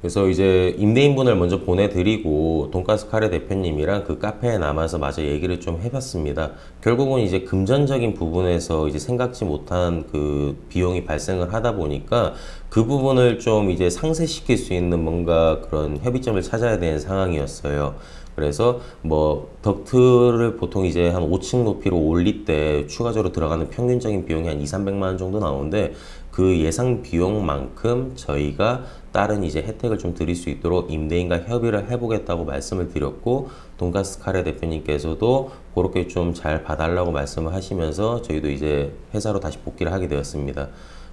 그래서 이제 임대인분을 먼저 보내드리고 돈가스 카레 대표님이랑 그 카페에 남아서 마저 얘기를 좀 해봤습니다. 결국은 이제 금전적인 부분에서 이제 생각지 못한 그 비용이 발생을 하다 보니까 그 부분을 좀 이제 상쇄시킬 수 있는 뭔가 그런 협의점을 찾아야 되는 상황이었어요. 그래서 뭐 덕트를 보통 이제 한 5층 높이로 올릴 때 추가적으로 들어가는 평균적인 비용이 한 2, 300만 원 정도 나오는데 그 예상 비용만큼 저희가 다른 이제 혜택을 좀 드릴 수 있도록 임대인과 협의를 해보겠다고 말씀을 드렸고, 돈가스 카레 대표님께서도 그렇게 좀 잘 봐달라고 말씀을 하시면서 저희도 이제 회사로 다시 복귀를 하게 되었습니다.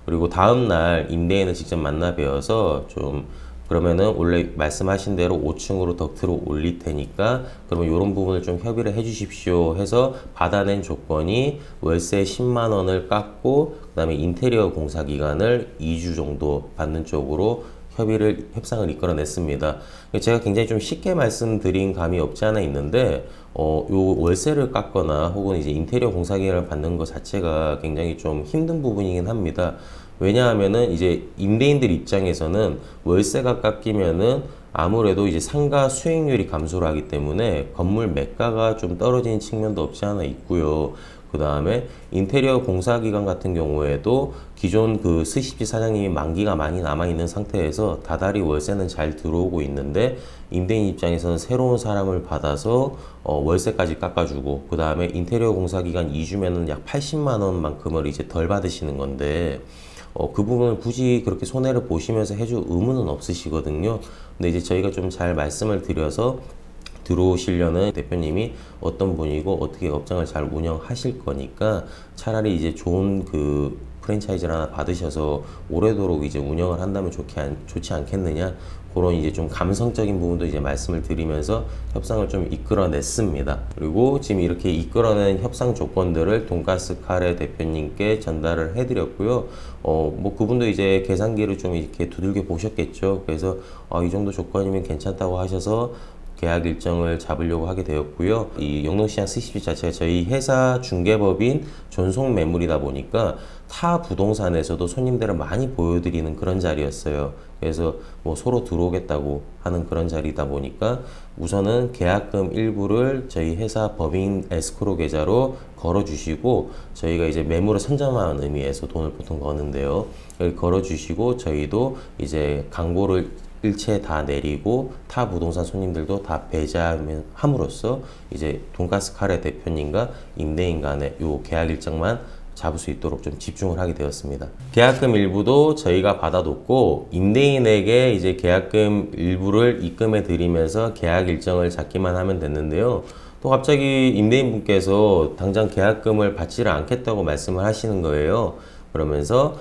그리고 다음날 임대인을 직접 만나 뵈어서 좀 그러면은 원래 말씀하신 대로 5층으로 덕트로 올릴 테니까 그러면 이런 부분을 좀 협의를 해 주십시오 해서 받아낸 조건이 월세 10만 원을 깎고 그다음에 인테리어 공사 기간을 2주 정도 받는 쪽으로 협상을 이끌어냈습니다. 제가 굉장히 좀 쉽게 말씀드린 감이 없지 않아 있는데, 요 월세를 깎거나 혹은 이제 인테리어 공사 기간을 받는 것 자체가 굉장히 좀 힘든 부분이긴 합니다. 왜냐하면은 이제 임대인들 입장에서는 월세가 깎이면은 아무래도 이제 상가 수익률이 감소를 하기 때문에 건물 매가가 좀 떨어지는 측면도 없지 않아 있고요. 그 다음에 인테리어 공사 기간 같은 경우에도 기존 그 스십지 사장님이 만기가 많이 남아있는 상태에서 다달이 월세는 잘 들어오고 있는데 임대인 입장에서는 새로운 사람을 받아서 월세까지 깎아주고 그 다음에 인테리어 공사 기간 2주면은 약 80만 원만큼을 이제 덜 받으시는 건데 그 부분을 굳이 그렇게 손해를 보시면서 해줄 의무는 없으시거든요. 근데 이제 저희가 좀 잘 말씀을 드려서 들어오시려는 대표님이 어떤 분이고 어떻게 업장을 잘 운영하실 거니까 차라리 이제 좋은 그 프랜차이즈를 하나 받으셔서 오래도록 이제 운영을 한다면 좋지 않겠느냐, 그런 이제 좀 감성적인 부분도 이제 말씀을 드리면서 협상을 좀 이끌어냈습니다. 그리고 지금 이렇게 이끌어낸 협상 조건들을 돈가스 카레 대표님께 전달을 해드렸고요. 뭐 그분도 이제 계산기를 좀 이렇게 두들겨 보셨겠죠. 그래서 이 정도 조건이면 괜찮다고 하셔서 계약 일정을 잡으려고 하게 되었고요. 이 영농시장 스십지 자체가 저희 회사 중개법인 전속 매물이다 보니까 타 부동산에서도 손님들을 많이 보여드리는 그런 자리였어요. 그래서 뭐 서로 들어오겠다고 하는 그런 자리다 보니까 우선은 계약금 일부를 저희 회사 법인 에스크로 계좌로 걸어주시고 저희가 이제 매물을 선점하는 의미에서 돈을 보통 거는데요. 여기 걸어주시고 저희도 이제 광고를 일체 다 내리고 타 부동산 손님들도 다 배제함으로써 이제 돈가스 카레 대표님과 임대인 간의 요 계약 일정만 잡을 수 있도록 좀 집중을 하게 되었습니다. 계약금 일부도 저희가 받아뒀고 임대인에게 이제 계약금 일부를 입금해 드리면서 계약 일정을 잡기만 하면 됐는데요. 또 갑자기 임대인분께서 당장 계약금을 받지를 않겠다고 말씀을 하시는 거예요. 그러면서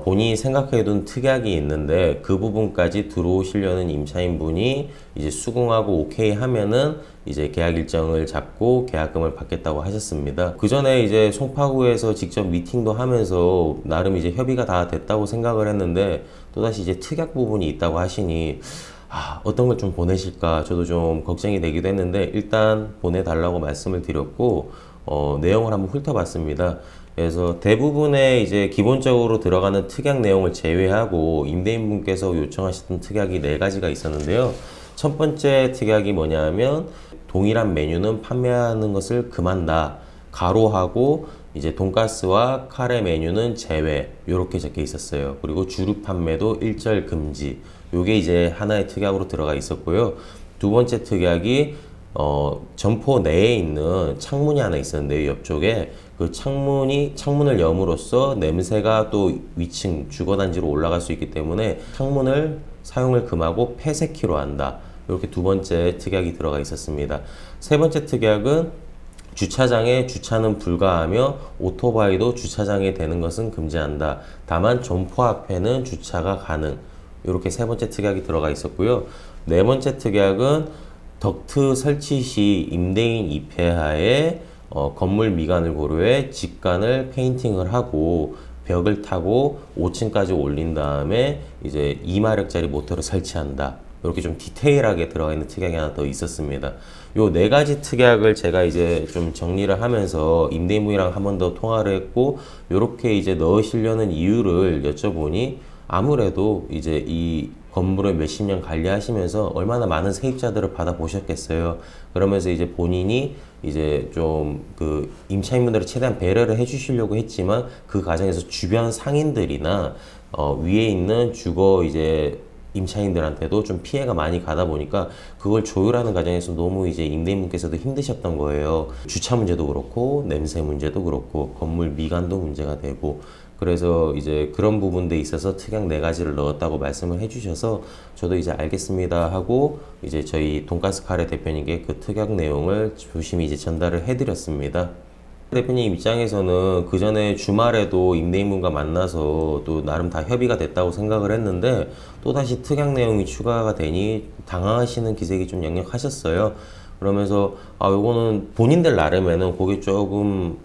본인이 생각해둔 특약이 있는데 그 부분까지 들어오시려는 임차인분이 이제 수긍하고 오케이 하면은 이제 계약 일정을 잡고 계약금을 받겠다고 하셨습니다. 그 전에 이제 송파구에서 직접 미팅도 하면서 나름 이제 협의가 다 됐다고 생각을 했는데 또다시 이제 특약 부분이 있다고 하시니 어떤 걸 좀 보내실까 저도 좀 걱정이 되기도 했는데 일단 보내달라고 말씀을 드렸고 내용을 한번 훑어봤습니다. 그래서 대부분의 이제 기본적으로 들어가는 특약 내용을 제외하고 임대인분께서 요청하셨던 특약이 4가지가 있었는데요. 첫 번째 특약이 뭐냐면 동일한 메뉴는 판매하는 것을 금한다. 가로하고 이제 돈가스와 카레 메뉴는 제외 이렇게 적혀 있었어요. 그리고 주류 판매도 일절 금지. 요게 이제 하나의 특약으로 들어가 있었고요. 두 번째 특약이 점포 내에 있는 창문이 하나 있었는데 옆쪽에 그 창문을 여므로써 냄새가 또 위층 주거단지로 올라갈 수 있기 때문에 창문을 사용을 금하고 폐쇄키로 한다. 이렇게 두 번째 특약이 들어가 있었습니다. 세 번째 특약은 주차장에 주차는 불가하며 오토바이도 주차장에 대는 것은 금지한다. 다만 점포 앞에는 주차가 가능. 이렇게 세 번째 특약이 들어가 있었고요. 네 번째 특약은 덕트 설치 시 임대인 입회하에 건물 미관을 고려해 직관을 페인팅을 하고 벽을 타고 5층까지 올린 다음에 이제 2마력짜리 모터를 설치한다. 이렇게 좀 디테일하게 들어가 있는 특약이 하나 더 있었습니다. 요 4가지 특약을 제가 이제 좀 정리를 하면서 임대인분이랑 한 번 더 통화를 했고 요렇게 이제 넣으시려는 이유를 여쭤보니 아무래도 이제 이 건물을 몇십 년 관리하시면서 얼마나 많은 세입자들을 받아보셨겠어요. 그러면서 이제 본인이 이제 좀 그 임차인분들을 최대한 배려를 해주시려고 했지만 그 과정에서 주변 상인들이나 위에 있는 주거 이제 임차인들한테도 좀 피해가 많이 가다 보니까 그걸 조율하는 과정에서 너무 이제 임대인분께서도 힘드셨던 거예요. 주차 문제도 그렇고 냄새 문제도 그렇고 건물 미관도 문제가 되고 그래서 이제 그런 부분들에 있어서 특약 4가지를 넣었다고 말씀을 해주셔서 저도 이제 알겠습니다 하고 이제 저희 돈가스 카레 대표님께 그 특약 내용을 조심히 이제 전달을 해드렸습니다. 대표님 입장에서는 그 전에 주말에도 임대인분과 만나서 또 나름 다 협의가 됐다고 생각을 했는데 또다시 특약 내용이 추가가 되니 당황하시는 기색이 좀 역력하셨어요. 그러면서 요거는 본인들 나름에는 그게 조금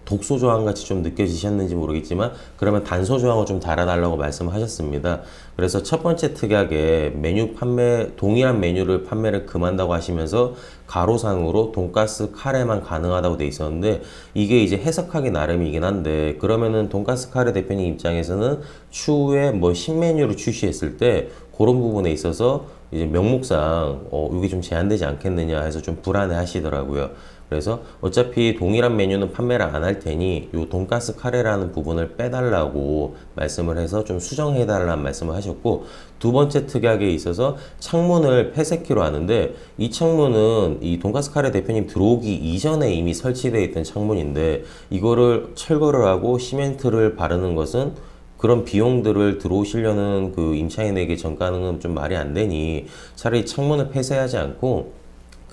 독소 조항 같이 좀 느껴지셨는지 모르겠지만 그러면 단소 조항을 좀 달아달라고 말씀하셨습니다. 그래서 첫 번째 특약에 메뉴 판매 동일한 메뉴를 판매를 금한다고 하시면서 가로상으로 돈가스 카레만 가능하다고 돼 있었는데 이게 이제 해석하기 나름이긴 한데 그러면은 돈가스 카레 대표님 입장에서는 추후에 뭐 신메뉴를 출시했을 때 그런 부분에 있어서 이제 명목상 이게 좀 제한되지 않겠느냐 해서 좀 불안해 하시더라고요. 그래서 어차피 동일한 메뉴는 판매를 안 할 테니 요 돈가스 카레라는 부분을 빼달라고 말씀을 해서 좀 수정해 달라는 말씀을 하셨고 두 번째 특약에 있어서 창문을 폐쇄키로 하는데 이 창문은 이 돈가스 카레 대표님 들어오기 이전에 이미 설치되어 있던 창문인데 이거를 철거를 하고 시멘트를 바르는 것은 그런 비용들을 들어오시려는 그 임차인에게 전가는 좀 말이 안 되니 차라리 창문을 폐쇄하지 않고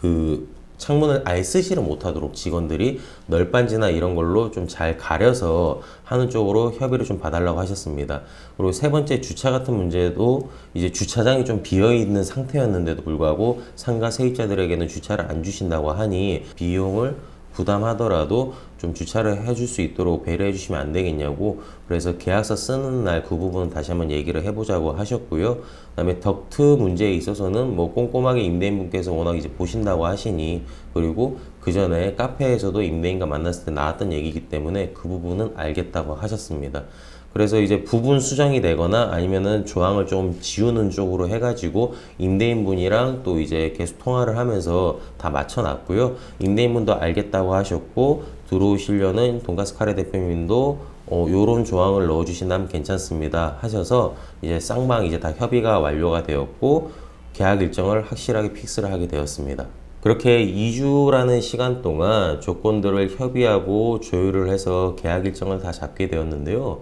그 창문을 아예 쓰지를 못하도록 직원들이 널빤지나 이런 걸로 좀 잘 가려서 하는 쪽으로 협의를 좀 봐달라고 하셨습니다. 그리고 세 번째 주차 같은 문제도 이제 주차장이 좀 비어 있는 상태였는데도 불구하고 상가 세입자들에게는 주차를 안 주신다고 하니 비용을 부담하더라도 좀 주차를 해줄 수 있도록 배려해 주시면 안 되겠냐고 그래서 계약서 쓰는 날 그 부분은 다시 한번 얘기를 해보자고 하셨고요. 그다음에 덕트 문제에 있어서는 뭐 꼼꼼하게 임대인분께서 워낙 이제 보신다고 하시니 그리고 그 전에 카페에서도 임대인과 만났을 때 나왔던 얘기이기 때문에 그 부분은 알겠다고 하셨습니다. 그래서 이제 부분 수정이 되거나 아니면은 조항을 좀 지우는 쪽으로 해가지고 임대인분이랑 또 이제 계속 통화를 하면서 다 맞춰놨고요. 임대인분도 알겠다고 하셨고 들어오시려는 돈가스 카레 대표님도 요런 조항을 넣어주신다면 괜찮습니다 하셔서 이제 쌍방 이제 다 협의가 완료가 되었고 계약 일정을 확실하게 픽스를 하게 되었습니다. 그렇게 2주라는 시간 동안 조건들을 협의하고 조율을 해서 계약 일정을 다 잡게 되었는데요.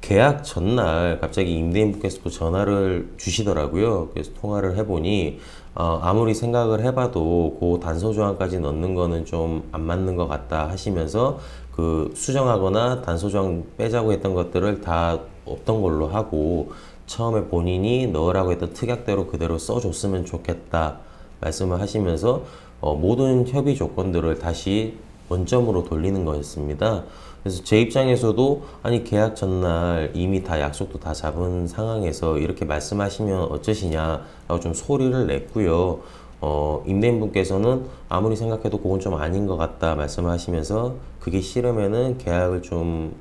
계약 전날 갑자기 임대인분께서 또 전화를 주시더라고요. 그래서 통화를 해보니 아무리 생각을 해봐도 그 단서 조항까지 넣는 거는 좀 안 맞는 것 같다 하시면서 그 수정하거나 단서 조항 빼자고 했던 것들을 다 없던 걸로 하고 처음에 본인이 넣으라고 했던 특약대로 그대로 써줬으면 좋겠다 말씀을 하시면서 모든 협의 조건들을 다시 원점으로 돌리는 거였습니다. 그래서 제 입장에서도 아니 계약 전날 이미 다 약속도 다 잡은 상황에서 이렇게 말씀하시면 어쩌시냐라고 좀 소리를 냈고요. 임대인분께서는 아무리 생각해도 그건 좀 아닌 것 같다 말씀하시면서 그게 싫으면은 계약을 좀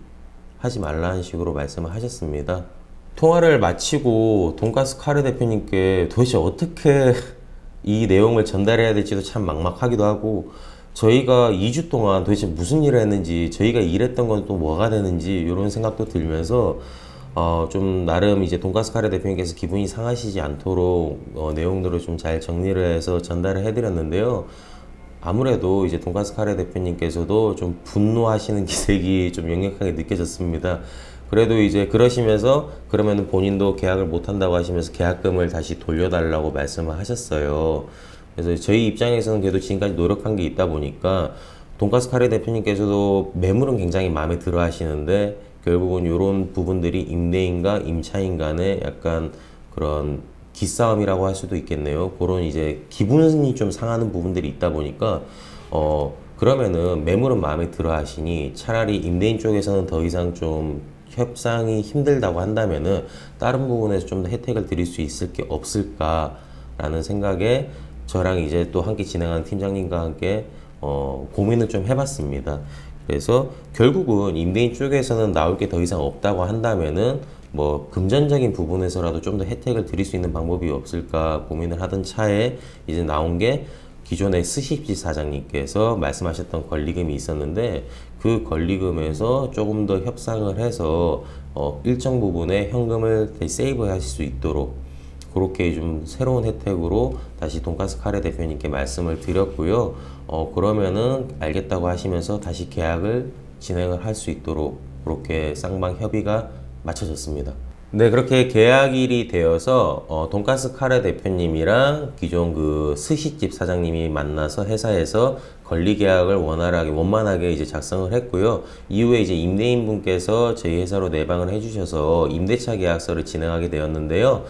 하지 말라는 식으로 말씀을 하셨습니다. 통화를 마치고 돈가스 카레 대표님께 도대체 어떻게 이 내용을 전달해야 될지도 참 막막하기도 하고 저희가 2주 동안 도대체 무슨 일을 했는지 저희가 일했던 건 또 뭐가 되는지 이런 생각도 들면서 좀 나름 이제 돈가스 카레 대표님께서 기분이 상하시지 않도록 내용들을 좀 잘 정리를 해서 전달을 해드렸는데요. 아무래도 이제 돈가스 카레 대표님께서도 좀 분노하시는 기색이 좀 역력하게 느껴졌습니다. 그래도 이제 그러시면서 그러면 본인도 계약을 못 한다고 하시면서 계약금을 다시 돌려달라고 말씀을 하셨어요. 그래서 저희 입장에서는 그래도 지금까지 노력한 게 있다 보니까 돈가스 카레 대표님께서도 매물은 굉장히 마음에 들어 하시는데 결국은 이런 부분들이 임대인과 임차인 간의 약간 그런 기싸움이라고 할 수도 있겠네요. 그런 이제 기분이 좀 상하는 부분들이 있다 보니까 그러면은 매물은 마음에 들어 하시니 차라리 임대인 쪽에서는 더 이상 좀 협상이 힘들다고 한다면은 다른 부분에서 좀 더 혜택을 드릴 수 있을 게 없을까라는 생각에 저랑 이제 또 함께 진행하는 팀장님과 함께 고민을 좀 해봤습니다. 그래서 결국은 임대인 쪽에서는 나올 게 더 이상 없다고 한다면은 뭐 금전적인 부분에서라도 좀 더 혜택을 드릴 수 있는 방법이 없을까 고민을 하던 차에 이제 나온 게 기존의 스십지 사장님께서 말씀하셨던 권리금이 있었는데 그 권리금에서 조금 더 협상을 해서 일정 부분의 현금을 세이브 하실 수 있도록 그렇게 좀 새로운 혜택으로 다시 돈가스 카레 대표님께 말씀을 드렸고요. 그러면은 알겠다고 하시면서 다시 계약을 진행을 할 수 있도록 그렇게 쌍방 협의가 맞춰졌습니다. 네, 그렇게 계약일이 되어서 돈가스 카레 대표님이랑 기존 그 스시집 사장님이 만나서 회사에서 권리 계약을 원만하게 이제 작성을 했고요. 이후에 이제 임대인 분께서 저희 회사로 내방을 해주셔서 임대차 계약서를 진행하게 되었는데요.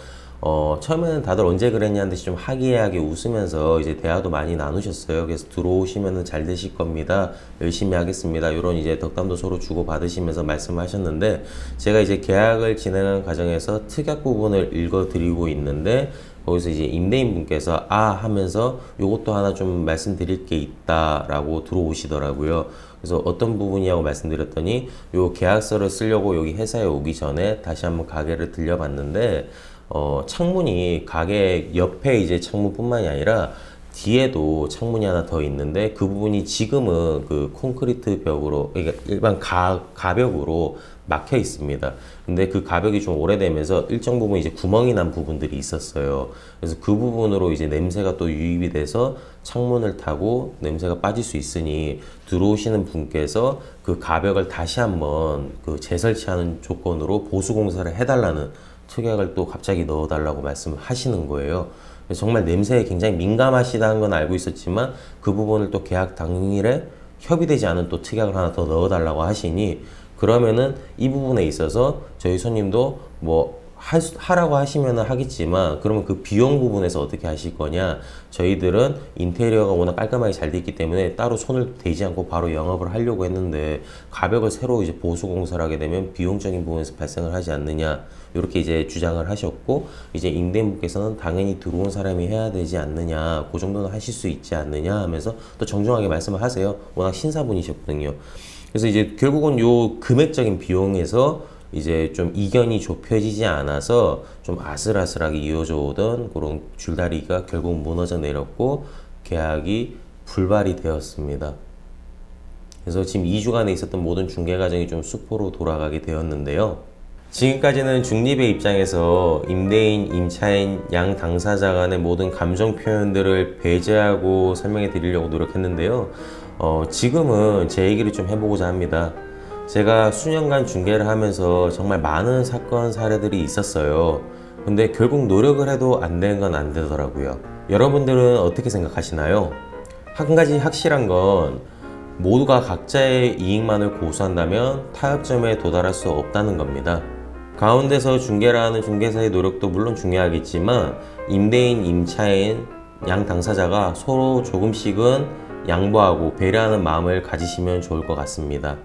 처음에는 다들 언제 그랬냐는 듯이 좀 화기애애하게 웃으면서 이제 대화도 많이 나누셨어요. 그래서 들어오시면은 잘 되실 겁니다. 열심히 하겠습니다. 이런 이제 덕담도 서로 주고 받으시면서 말씀하셨는데 제가 이제 계약을 진행하는 과정에서 특약 부분을 읽어드리고 있는데 거기서 이제 임대인 분께서 하면서 요것도 하나 좀 말씀드릴 게 있다라고 들어오시더라고요. 그래서 어떤 부분이냐고 말씀드렸더니 요 계약서를 쓰려고 여기 회사에 오기 전에 다시 한번 가게를 들려봤는데 창문이 가게 옆에 이제 창문뿐만이 아니라 뒤에도 창문이 하나 더 있는데 그 부분이 지금은 그 콘크리트 벽으로 그러니까 일반 가벽으로 막혀 있습니다. 근데 그 가벽이 좀 오래되면서 일정 부분 이제 구멍이 난 부분들이 있었어요. 그래서 그 부분으로 이제 냄새가 또 유입이 돼서 창문을 타고 냄새가 빠질 수 있으니 들어오시는 분께서 그 가벽을 다시 한번 그 재설치하는 조건으로 보수 공사를 해달라는 특약을 또 갑자기 넣어달라고 말씀을 하시는 거예요. 정말 냄새에 굉장히 민감하시다는 건 알고 있었지만 그 부분을 또 계약 당일에 협의되지 않은 또 특약을 하나 더 넣어달라고 하시니 그러면은 이 부분에 있어서 저희 손님도 뭐 하라고 하시면은 하겠지만 그러면 그 비용 부분에서 어떻게 하실 거냐. 저희들은 인테리어가 워낙 깔끔하게 잘 돼 있기 때문에 따로 손을 대지 않고 바로 영업을 하려고 했는데 가벽을 새로 이제 보수 공사를 하게 되면 비용적인 부분에서 발생을 하지 않느냐. 이렇게 이제 주장을 하셨고 이제 임대인분께서는 당연히 들어온 사람이 해야 되지 않느냐. 그 정도는 하실 수 있지 않느냐 하면서 또 정중하게 말씀을 하세요. 워낙 신사분이셨거든요. 그래서 이제 결국은 요 금액적인 비용에서 이제 좀 이견이 좁혀지지 않아서 좀 아슬아슬하게 이어져 오던 그런 줄다리기가 결국 무너져 내렸고 계약이 불발이 되었습니다. 그래서 지금 2주간에 있었던 모든 중개 과정이 좀 수포로 돌아가게 되었는데요. 지금까지는 중립의 입장에서 임대인, 임차인, 양 당사자 간의 모든 감정 표현들을 배제하고 설명해 드리려고 노력했는데요. 지금은 제 얘기를 좀 해보고자 합니다. 제가 수년간 중개를 하면서 정말 많은 사건 사례들이 있었어요. 근데 결국 노력을 해도 안 되는 건 안 되더라고요. 여러분들은 어떻게 생각하시나요? 한 가지 확실한 건 모두가 각자의 이익만을 고수한다면 타협점에 도달할 수 없다는 겁니다. 가운데서 중개를 하는 중개사의 노력도 물론 중요하겠지만 임대인, 임차인, 양 당사자가 서로 조금씩은 양보하고 배려하는 마음을 가지시면 좋을 것 같습니다.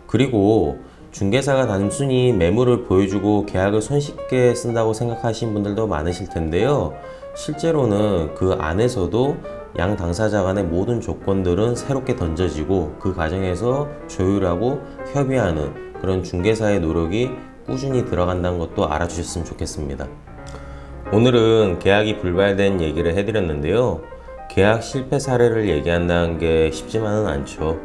그리고 중개사가 단순히 매물을 보여주고 계약을 손쉽게 쓴다고 생각하시는 분들도 많으실 텐데요. 실제로는 그 안에서도 양 당사자 간의 모든 조건들은 새롭게 던져지고 그 과정에서 조율하고 협의하는 그런 중개사의 노력이 꾸준히 들어간다는 것도 알아주셨으면 좋겠습니다. 오늘은 계약이 불발된 얘기를 해드렸는데요. 계약 실패 사례를 얘기한다는 게 쉽지만은 않죠.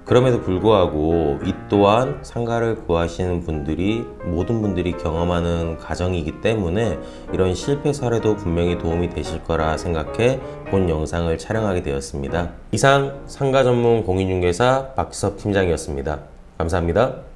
그럼에도 불구하고 이 또한 상가를 구하시는 분들이 모든 분들이 경험하는 과정이기 때문에 이런 실패 사례도 분명히 도움이 되실 거라 생각해 본 영상을 촬영하게 되었습니다. 이상 상가 전문 공인중개사 박지섭 팀장이었습니다. 감사합니다.